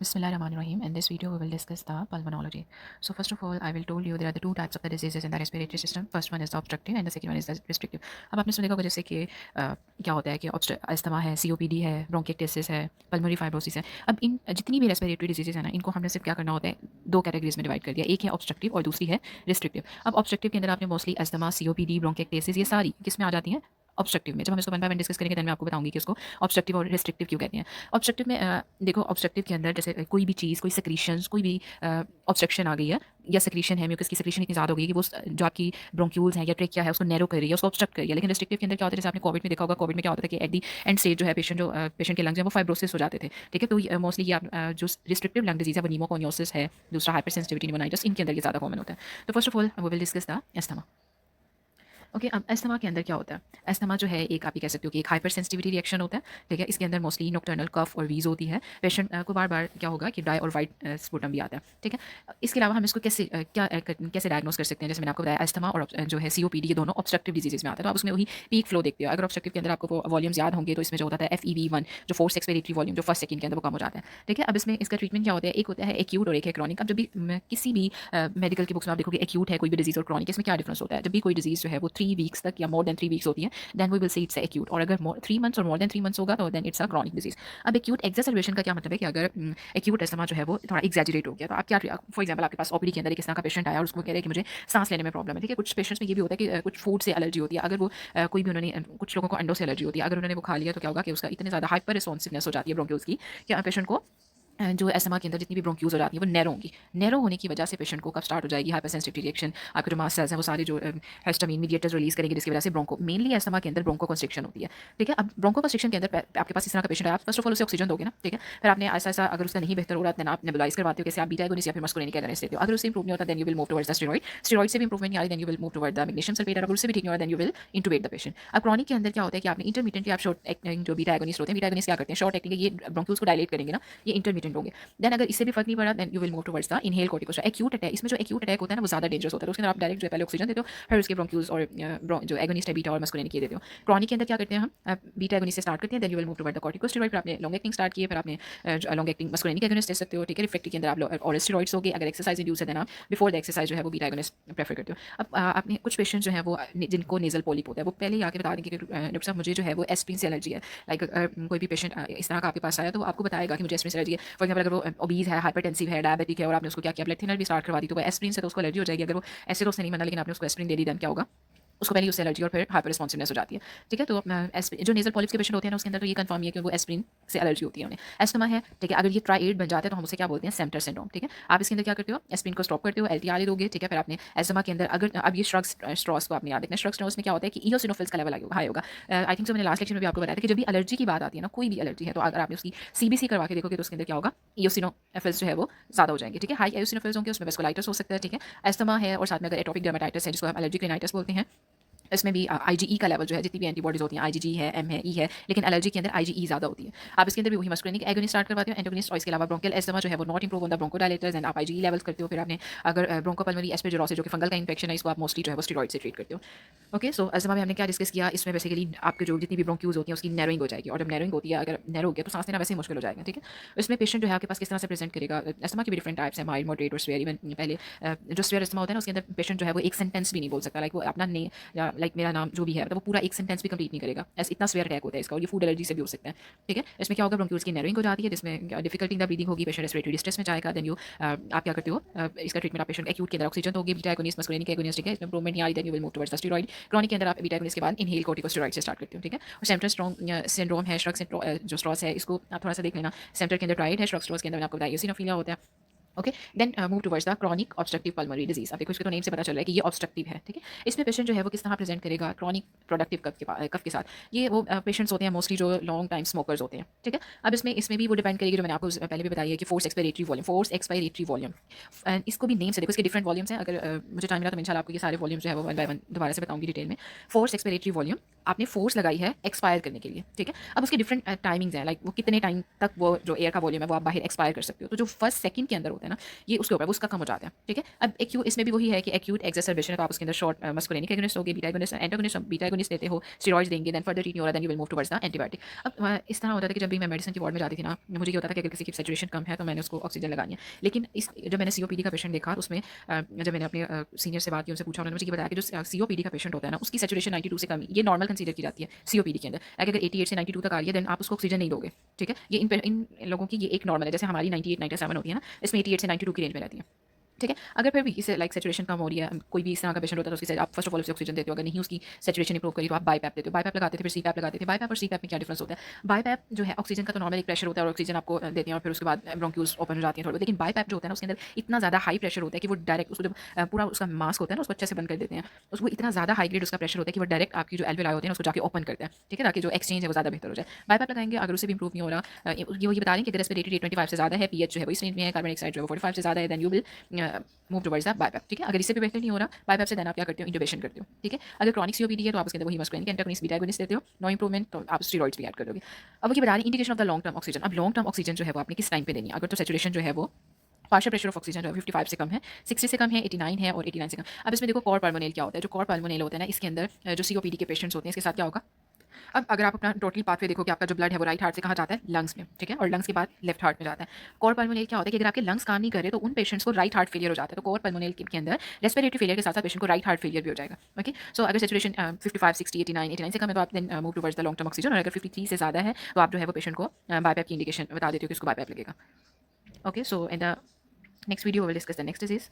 Bismillahirrahmanirrahim. In this video, we will discuss the pulmonology. So first of all, I will told you there are the two types of the diseases in the respiratory system. First one is the obstructive and the second one is the restrictive. अब आपने सुना होगा जैसे कि क्या होता है कि अस्थमा है, COPD है, ब्रोंकिटिस है, पल्मोनरी फाइब्रोसिस है. अब इन जितनी भी रेस्पिरेटरी डिजीजेज है ना, इनको हमने सिर्फ क्या करना होता है, दो कैटेगरीज में डिवाइड कर दिया. एक है ऑब्स्ट्रक्टिव और दूसरी है रिस्ट्रिक्टिव. अब ऑब्स्ट्रक्टिव के अंदर आपने मोस्टली अस्थमा, COPD, ब्रोंकिटिस ये सारी किस में आ जाती हैं, ऑब्स्ट्रक्टिव में. जब हम इसको वन बाय वन डिस्कस करेंगे देन मैं आपको बताऊंगी कि इसको ऑब्स्ट्रक्टिव और रिस्ट्रिक्टिव क्यों कहते हैं. ऑब्स्ट्रक्टिव में देखो ऑब्स्ट्रक्टिव के अंदर जैसे कोई भी चीज़, कोई सेक्रीशंस, कोई भी ऑब्स्ट्रक्शन आ गई है या सेक्रीशन है, म्यूकस की सेक्रीशन इतनी ज़्यादा हो गई है कि वो जो आपकी ब्रोंक्यूल्स हैं या ट्रेकिया है उसको नैरो कर रही है, उसको ऑब्स्ट्रक्ट कर रही है. लेकिन रिस्ट्रिक्टिव के अंदर क्या होता है, जैसे आपने कोविड में देखा होगा, कोविड में क्या होता था कि एट दी एंड स्टेज जो है पेशेंट के लंग्स हैं वो फाइब्रोसिस हो जाते थे. ठीक है, तो मोस्टली ये जो रिस्ट्रिक्टिव लंग डिजीज है वो नीमोकोनियोसिस है, दूसरा हाइपर सेंसिटिविटी निमोनाइटिस, इनके अंदर ये ज़्यादा कॉमन होता है. तो first of all we will discuss the asthma. Okay, अब अस्थमा के अंदर क्या होता है, अस्थमा जो है एक आप ये कह सकते हो कि एक हाइपर सेंसिटिविटी रिएक्शन होता है. ठीक है, इसके अंदर मोस्टली नोक्टर्नल कफ और वीज होती है. पेशेंट को बार बार क्या होगा कि ड्राई और वाइट स्पुटम भी आता है. ठीक है, इसके अलावा हम इसको कैसे डायग्नोस कर सकते हैं. जैसे मैंने आपको बताया अस्थमा और जो है COPD ये दोनों ऑब्स्ट्रक्टिव डिजीजेज में आता है. तो आप उसमें वही पीक फ्लो देखते हो. अगर ऑब्स्ट्रक्टिव के अंदर आपको वो वॉल्यूम्स याद होंगे तो इसमें जो होता है FEV1 जो फोर्स एक्सपेरेटरी वॉल्यूम जो फर्स्ट सेकंड के अंदर वो कम हो जाता है. ठीक है, अब इसमें इसका ट्रीटमेंट क्या होता है, एक होता है एक्यूट और एक है क्रॉनिक. अब जब भी किसी भी मेडिकल की बुक्स में आप देखोगे एक्यूट है कोई भी डिजीज और क्रॉनिक, इसमें क्या डिफरेंस होता है. जब भी कोई डिजीज जो है वो 3 वीक्स तक या मोर देन 3 वीक्स होती है then we will say it's acute. और अगर 3 मंथ्स और मोर देन 3 मंथ्स होगा तो then it's a chronic disease. अब एक्यूट एक्सरसेबेशन का क्या मतलब है कि अगर एक्यूट अस्थमा जो है वो थोड़ा एग्जैजरेट हो गया तो आप क्या, फॉर एग्जाम्पल आपके पास OPD के अंदर एक इस तरह का पेशेंट आया और उसको कह रहे हैं कि मुझे सांस लेने में प्रॉब्लम है. ठीक है, कुछ पेशेंट्स में ये भी होता है कि कुछ फूड से एलर्जी होती है. अगर वो कोई भी उन्होंने कुछ लोगों को अंडों से एलर्जी होती है, अगर उन्होंने वो खा लिया तो क्या होगा कि उसका इतने ज़्यादा हाइपर रिस्पॉन्सिवनेस हो जाती है ब्रोंक्यूल्स की कि पेशेंट को जो अस्थमा के अंदर जितनी भी ब्रोंक्यूज हो जाती है वो नैरो होंगी. नैरो होने की वजह से पेशेंट को कब स्टार्ट हो जाएगी हाइपर सेंसिटिविटी रिएक्शन. आपके जो मास्ट सेल्स हैं वो सारे जो हिस्टामिन मीडिएटर्स रिलीज करेंगे जिसकी वजह से ब्रोंको मेनली अस्थमा के अंदर ब्रोंको कंस्ट्रिक्शन होती है. ठीक है, अब ब्रोंको कंस्ट्रिक्शन के अंदर आपके पास इस तरह का पेशेंट है, आप फर्स्ट ऑफ ऑल उसे ऑक्सीजन दोगे ना. ठीक है, फिर आपने ऐसा ऐसा अगर उसका नहीं बेहतर हो रहा है आप नेबुलाइज करवाते हो, कैसे आप बीटा एगोनिस्ट या फिर मस्कुलिनिक एगोनिस्ट देते हो. अगर उससे इंप्रूव नहीं होता then you will move towards the steroid. Steroid से भी इंप्रूवमेंट नहीं आ रही then you will move toward the magnesium sulphate. अगर उससे भी ठीक नहीं हो रहा then you will intubate the patient. अब क्रॉनिक के अंदर क्या होता है कि आपने इंटरमीडिएंटली आप शॉर्ट एक्टिंग जो बीटा एगोनिस्ट होते हैं, बीटा एगोनिस्ट क्या करते हैं, शॉर्ट एक्टिंग ये ब्रोंक्यूल्स को डायलेट करेंगे ना, ये इंटरमीडिएंट होंगे. देन अगर इससे भी फर्क नहीं पड़ा then you will move towards the inhale corticosteroid. Acute attack, इसमें जो एक्यूट अटैक होता है ना वो ज़्यादा डेंजरस होता है. तो उसके अंदर आप डायरेक्ट जो है पहले ऑक्सीजन देते हो, फिर उसके ब्रोंक्यूल्स और जो एगोनिस्ट है बीटा और मस्कुलिनिक ये देते हो. क्रॉनिक के अंदर क्या करते हैं हम, बीटा एगोनिस्ट से स्टार्ट करते हैं then you will move toward the corticosteroid. फिर आपने लॉन्ग एक्टिंग स्टार्ट किए, फिर आपने लॉन्ग एक्टिंग मस्कुलिनिक एगोनिस्ट दे सकते हो. ठीक है, रिफ्लेक्टिव के अंदर आप ऑरल स्टेरॉइड्स होगे. अगर एक्सरसाइज इंड्यूस है देन आप बिफोर द एक्सरसाइज जो है वो बीटा एगोनिस्ट प्रेफर करते हो. अब आपने कुछ पेशेंट जो है वो जिनको नेजल पॉलिप होता है वो पहले ही आके बता देंगे कि डॉक्टर साहब मुझे जो है वो एस्प्रिन से एलर्जी है. लाइक कोई भी पेशेंट इस तरह का आपके पास आया तो आपको बताएगा कि मुझे एस्प्रिन से एलर्जी है. फॉर एग्जाम्पल अगर वो ओबीज है, हाइपरटेंसिव है, डायबिटिक है और आपने उसको क्या किया, ब्लड थिनर भी स्टार्ट करवा दी तो वो एस्प्रिन से तो उसको एलर्जी हो जाएगी. अगर वो ऐसे तो उसने नहीं माना लेकिन आपने उसको एस्प्रिन दे दी देन क्या होगा, उसको पहले उससे एलर्जी और फिर हाइपर रिस्पॉन्सिवनेस हो जाती है. ठीक है, तो जो नेजल पॉलिप्स के पेशेंट होते हैं ना उसके अंदर तो ये कंफर्म है कि वो एस्प्रिन से एलर्जी होती है उन्हें. एस्थमा है, ठीक है, अगर ये ट्राइएड बन जाता है तो हम उसे क्या बोलते हैं, सेम्टर सिंड्रोम. ठीक है, आप इसके अंदर क्या करते हो, एस्प्रिन को स्टॉप करते हो, LTR दोगे. ठीक है, फिर आपने एस्थमा के अंदर अगर अब ये श्रग्स स्ट्रॉस को आपने याद रखना. श्रग स्ट्रॉस में क्या होता है कि इयोसिनोफिल्स का लेवल हाई होगा. आई थिंक सो मैंने लास्ट लेक्चर में भी आपको बताया था कि जब भी एलर्जी की बात आती है ना, कोई भी एलर्जी है तो अगर आपने उसकी CBC करवा के देखोगे तो उसके अंदर क्या होगा, इयोसिनोफिल्स जो है वो ज़्यादा हो जाएंगे. ठीक है, हाई इयोसिनोफिल्स होंगे उसमें वेस्कुलाइटिस हो सकता है. ठीक है, एस्थमा है और साथ में अगर एटोपिक डर्मेटाइटिस है जिसको हम एलर्जिक रिनाइटिस बोलते हैं, इसमें भी IgE का लेवल जो है जितनी भी एंटीबॉडीज होती हैं IgG है, M है, E है, लेकिन एलर्जी के अंदर IgE ज़्यादा होती है. आप इसके अंदर भी वही मस्कुलिनिक एगोनिस्ट स्टार्ट करवाते हो, एंटागोनिस्ट. और इसके अलावा ब्रोंकियल एस्थमा जो है वो not improve on the bronchodilators and आप IgE लेवल्स करते हो. फिर आपने अगर ब्रोंकोपल्मोनरी एस्परजिलोसिस जो कि फंगल का इन्फेक्शन है इसको आप मोस्टली जो है वो स्टेरॉइड से ट्रीट करते हो. ओके, सो अस्थमा में हमने क्या डिस्कस किया, इसमें बेसिकली आपके जो जितनी भी ब्रोंक्यूज होती हैं उसकी नैरोइंग हो जाएगी. और जब नैरोइंग होती है, अगर नैरो हो गया तो सांस लेना वैसे ही मुश्किल हो जाएगा. ठीक है, इसमें पेशेंट जो है आपके पास किस तरह से प्रेजेंट करेगा. अस्थमा की भी डिफरेंट टाइप्स है, माइल्ड, मॉडरेट और स्वेयर. इवन पहले जो स्वेयर अस्थमा होता है ना उसके अंदर पेशेंट जो है वो एक सेंटेंस भी नहीं बोल सकता. लाइक वो अपना ने या लाइक मेरा नाम जो भी है मतलब वो पूरा एक सेंटेंस भी कंप्लीट नहीं करेगा. ऐसे इतना स्वेयर अटैक होता है इसका. और ये फूड एलर्जी से भी हो सकता है. ठीक है, इसमें क्या होगा, ब्रोंक्यूल्स की नैरोइंग हो जाती है जिसमें डिफिकल्टी इन द ब्रीदिंग होगी, पेशेंट रेस्पिरेटरी डिस्ट्रेस में जाएगा. देन यू आप क्या करते हो, इसका ट्रीटमेंट आप पेशेंट एक्यूट के अंदर ऑक्सीजन दोगे, बीटा एगोनिस्ट, मस्कुलिनिक एगोनिस्ट. ठीक है, इसमें इंप्रूवमेंट नहीं आ रही then you will move towards the steroid. Chronic के अंदर आप बीटा एगोनिस्ट के बाद इनहेल कोर्टिकोस्टेरॉइड से स्टार्ट करते हो. ठीक है, और सेंट्रल स्ट्रॉन्ग सिंड्रोम है, श्रग जो स्ट्रॉस है इसको आप थोड़ा सा देख लेना. सेंटर के अंदर ट्राइड है, श्रग स्ट्रॉस के अंदर आपको बताया इयोसिनोफिलिया होता है. Okay, then move towards the chronic obstructive pulmonary disease. अब देखो इसके तो नेम से पता चल रहा है कि ये ऑब्स्ट्रक्टिव है. ठीक है, इसमें पेशेंट जो है वो किस तरह प्रेजेंट करेगा, क्रॉनिक प्रोडक्टिव कफ के साथ. ये वो पेशेंट्स होते हैं मोस्टली जो लॉन्ग टाइम स्मोकर्स होते हैं. ठीक है, अब इसमें भी वो डिपेंड करेगी जो मैंने आपको पहले भी बताई है कि फोर्स एक्सपायरेटरी वॉल्यूम. इसको भी नेम से देखो, इसके डिफरेंट वॉल्यूम्स हैं. अगर मुझे टाइम मिला तो मैं इंशाल्लाह आपको ये सारे वॉल्यूम जो है वो वन बाय वन दोबारा से बताऊंगी डिटेल में. फोर्स एक्सपायरेटरी वॉल्यूम आपने फोर्स लगाई है एक्सपायर करने के लिए. ठीक है, अब उसके डिफरेंट टाइमिंग्स हैं, लाइक वो कितने टाइम तक वो जो एयर का वॉल्यूम है वो आप बाहर एक्सपायर कर सकते हो. तो जो फर्स्ट सेकंड के अंदर होता हैं ना, ये उसके ऊपर उसका कम हो जाता है, ठीक है। अब एक्यूट इसमें भी वही है कि एक्यूट एक्सरबेशन है, तो आप उसके अंदर शॉर्ट मस्कुलिनिक एगोनिस्ट होगे, बीटा एगोनिस्ट, एंटागोनिस्ट देते हो, स्टेरॉइड्स देंगे, देन फर्दर ट्रीट नहीं हो रहा, then you will move towards the antibiotic. अब इस तरह होता था कि जब भी मैं मेडिसिन की वार्ड में जाती थी ना, मुझे ये होता था कि अगर किसी की सैचुरेशन कम है तो मैंने उसको ऑक्सीजन लगानी है। लेकिन इस जब मैंने सीओपीडी का पेशेंट देखा, तो उसमें जब मैंने अपने सीनियर से बात की, उनसे पूछा, उन्होंने मुझे ये बताया कि जो सीओपीडी का पेशेंट होता है ना, उसकी सैचुरेशन 92 से कम, ये नॉर्मल कंसीडर की जाती है सीओपीडी के अंदर। अगर 88 से 92 तक आ रही है, देन आप उसको ऑक्सीजन नहीं दोगे, ठीक है। ये इन लोगों की ये एक नॉर्मल है, जैसे हमारी 98 97 होती है ना, इसमें 88 से 92 की रेंज में रहती है, ठीक है। अगर फिर भी इसे लाइक सैचुरेशन कम हो रही है, कोई भी इस तरह का पेशेंट होता है, तो उसकी आप फर्स्ट ऑफ ऑल उसे ऑक्सीजन देते हो, अगर नहीं उसकी सैचुरेशन इंप्रूव करी तो आप बाईपैप देते हो, बाईपैप लगाते थे, फिर सीपैप लगाते थे। बाईपैप और सीपैप में क्या डिफरेंस होता है? बाईपैप जो है ऑक्सीजन का तो नॉर्मल एक प्रेशर होता है और ऑक्सीजन आपको देते हैं और फिर उसके बाद ब्रोंक्यूल्स ओपन हो जाती हैं थोड़ी, लेकिन बाईपैप जो होता है ना, उसके अंदर इतना ज़्यादा हाई प्रेशर होता है कि वो डायरेक्ट उसको जब पूरा उसका मास्क होता है ना, उसको अच्छे से बंद कर देते हैं, उसको इतना ज़्यादा हाई ग्रेड उसका प्रेशर होता है कि वो डायरेक्ट आपकी जो एल्वेलाई होती है ना, उसको जाके ओपन करता है, ठीक है, ताकि जो एक्सचेंज है वो ज़्यादा बेहतर हो जाए। बाईपैप लगाएंगे, अगर उससे भी इंप्रूव नहीं हो रहा, ये बता रहे हैं कि अगर रेस्पिरेटरी रेट 25 से ज़्यादा है, पीएच जो है वो इस रेंज में है, कार्बन डाइऑक्साइड जो है वो 45 से ज़्यादा है, then you will move towards the BiPAP, ठीक है। अगर इससे भी बेहतर नहीं हो रहा बाईपैप से, देन आप क्या करते हो? इंट्यूबेशन करते हो, ठीक है। अगर क्रॉनिक सीओपीडी है तो आप उसके अंदर वही मस्कुलिनिक एंटागोनिस्ट, बीटा एगोनिस्ट देते हो, नो इंप्रूवमेंट तो आप स्टेरॉइड्स भी ऐड कर दोगे। अब वो ये बता रही indication of the long term oxygen. अब लॉन्ग टर्म ऑक्सीजन जो है वो आपने किस टाइम पे देनी है? अगर तो सैचुरेशन जो है वो पार्शियल प्रेशर ऑफ ऑक्सीजन जो है 55 से कम है, 60 से कम है, 89 है और 89 से कम। अब इसमें देखो कॉर पल्मोनेल क्या होता है। जो कॉर पल्मोनेल होता है ना, इसके अंदर जो सीओपीडी के पेशेंट्स होते हैं, इसके साथ क्या होगा? अब अगर आप अपना टोटली पाथवे देखो कि आपका जो ब्लड है वो राइट हार्ट से कहाँ जाता है? लंग्स में, ठीक है, और लंग्स के बाद लेफ्ट हार्ट में जाता है। कोर पल्मोनेल क्या होता है कि अगर आपके लंग्स काम नहीं कर रहे तो उन पेशेंट्स को राइट हार्ट फेलियर हो जाता है। तो कोर पल्मोनेल के अंदर रेस्पिरेटरी फेलियर के साथ साथ पेशेंट को राइट हार्ट फेलियर भी हो जाएगा, ओके। सो अगर सैचुरेशन 55 60 89 से कम है तो आप then move towards the long term oxygen, और अगर 53 से ज़्यादा है तो आप जो है वो पेशेंट को बाईपैप की इंडिकेशन बता देते हो कि उसको बाईपैप लगेगा, okay. So in the next video we will discuss the next disease.